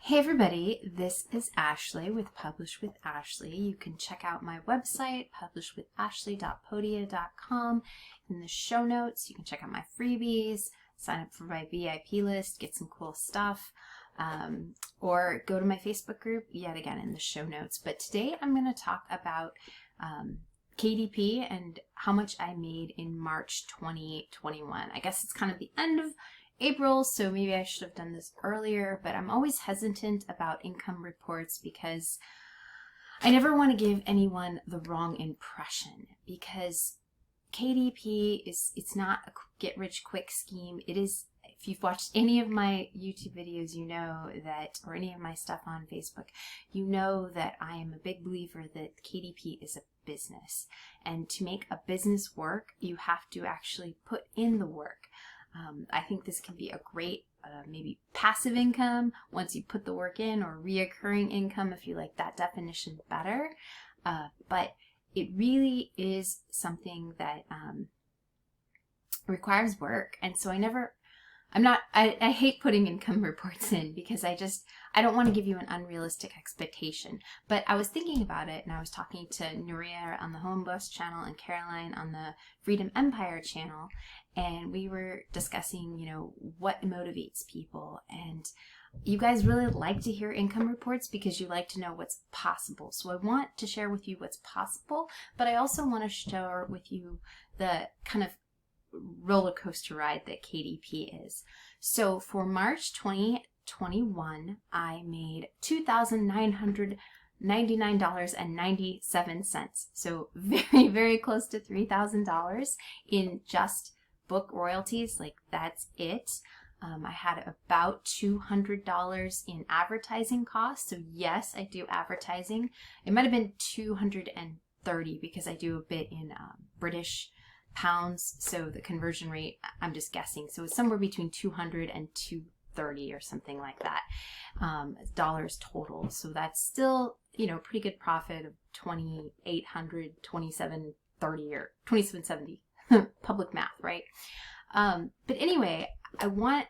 Hey everybody, this is Ashley with Publish with Ashley. You can check out my website, publishwithashley.podia.com. In the show notes, you can check out my freebies, sign up for my VIP list, get some cool stuff, or go to my Facebook group, yet again in the show notes. But today I'm going to talk about KDP and how much I made in March 2021. I guess it's kind of the end of April, so maybe I should have done this earlier, but I'm always hesitant about income reports because I never want to give anyone the wrong impression, because KDP it's not a get rich quick scheme. It is, if you've watched any of my YouTube videos, you know that, or any of my stuff on Facebook, you know that I am a big believer that KDP is a business, and to make a business work, you have to actually put in the work. I think this can be a great maybe passive income once you put the work in, or reoccurring income if you like that definition better. But it really is something that requires work. And so I hate putting income reports in because I don't want to give you an unrealistic expectation. But I was thinking about it, and I was talking to Nuria on the Home Boss channel and Caroline on the Freedom Empire channel, and we were discussing, what motivates people. And you guys really like to hear income reports because you like to know what's possible. So I want to share with you what's possible, but I also want to share with you the kind of roller coaster ride that KDP is. So for March 2021, I made $2,999.97. So very, very close to $3,000 in just book royalties. Like, that's it. I had about $200 in advertising costs. So yes, I do advertising. It might have been $230 because I do a bit in British pounds, so the conversion rate, I'm just guessing, so it's somewhere between 200 and 230 or something like that, dollars total. So that's still, pretty good profit of 2,800, 2,730 or 2,770. Public math, right? But anyway, I want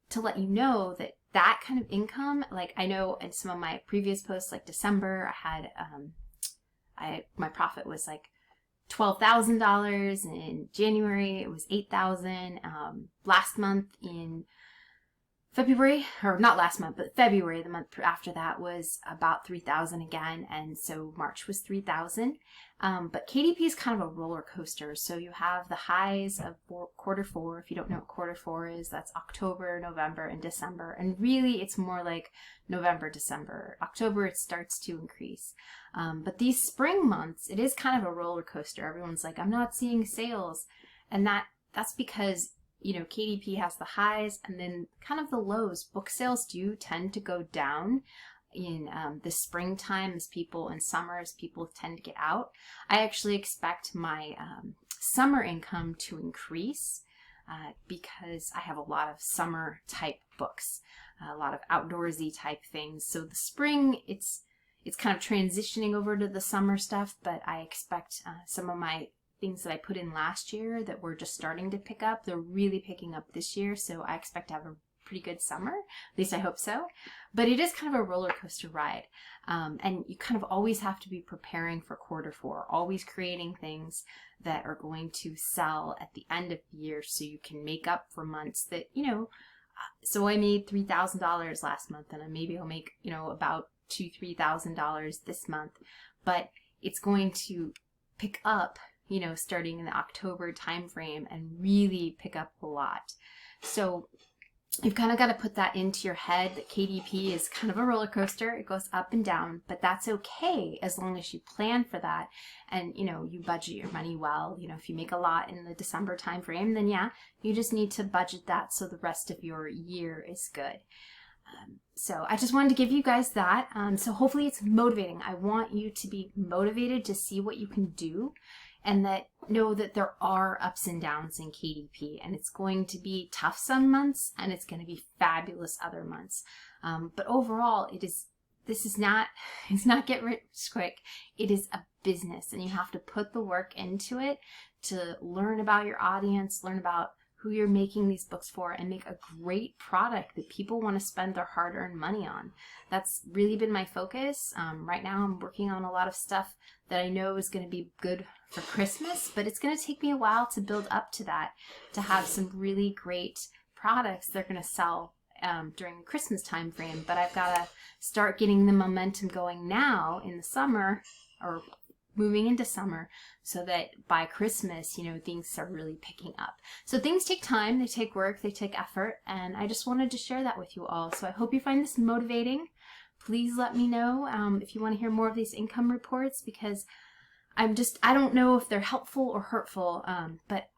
to let you know that that kind of income, like I know in some of my previous posts, like December, I had my profit was like $12,000. In January it was $8,000. Last month in February, or not last month, but February, the month after that, was about $3,000 again, and so March was $3,000. But KDP is kind of a roller coaster. So you have the highs of quarter four. If you don't know what quarter four is, that's October, November, and December. And really, it's more like November, December. October, it starts to increase. But these spring months, it is kind of a roller coaster. Everyone's like, I'm not seeing sales, and that's because KDP has the highs and then kind of the lows. Book sales do tend to go down in the springtime and summer as people tend to get out. I actually expect my summer income to increase because I have a lot of summer type books, a lot of outdoorsy type things. So the spring, it's kind of transitioning over to the summer stuff, but I expect some of my things that I put in last year that were just starting to pick up, they're really picking up this year. So I expect to have a pretty good summer. At least I hope so. But it is kind of a roller coaster ride. And you kind of always have to be preparing for quarter four, always creating things that are going to sell at the end of the year so you can make up for months that, so I made $3,000 last month, and maybe I'll make, about $2,000-3,000 this month. But it's going to pick up starting in the October timeframe and really pick up a lot. So you've kind of got to put that into your head that KDP is kind of a roller coaster. It goes up and down, but that's okay as long as you plan for that and, you budget your money well. If you make a lot in the December timeframe, then yeah, you just need to budget that so the rest of your year is good. So I just wanted to give you guys that. So hopefully it's motivating. I want you to be motivated to see what you can do, and that know that there are ups and downs in KDP, and it's going to be tough some months and it's going to be fabulous other months. But overall, it's not get rich quick. It is a business, and you have to put the work into it to learn about your audience, learn about who you're making these books for and make a great product that people want to spend their hard-earned money on. That's really been my focus. Right now I'm working on a lot of stuff that I know is going to be good for Christmas, but it's going to take me a while to build up to that, to have some really great products that are going to sell during the Christmas time frame. But I've got to start getting the momentum going now in the summer, or moving into summer, so that by Christmas, you know, things are really picking up. So things take time, they take work, they take effort, and I just wanted to share that with you all. So I hope you find this motivating. Please let me know if you want to hear more of these income reports, because I don't know if they're helpful or hurtful, but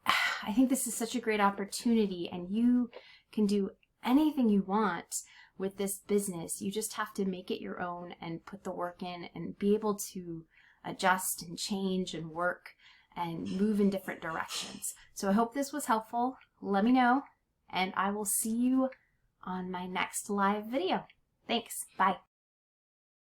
I think this is such a great opportunity, and you can do anything you want with this business. You just have to make it your own and put the work in and be able to adjust and change and work and move in different directions. So I hope this was helpful. Let me know, and I will see you on my next live video. Thanks. Bye.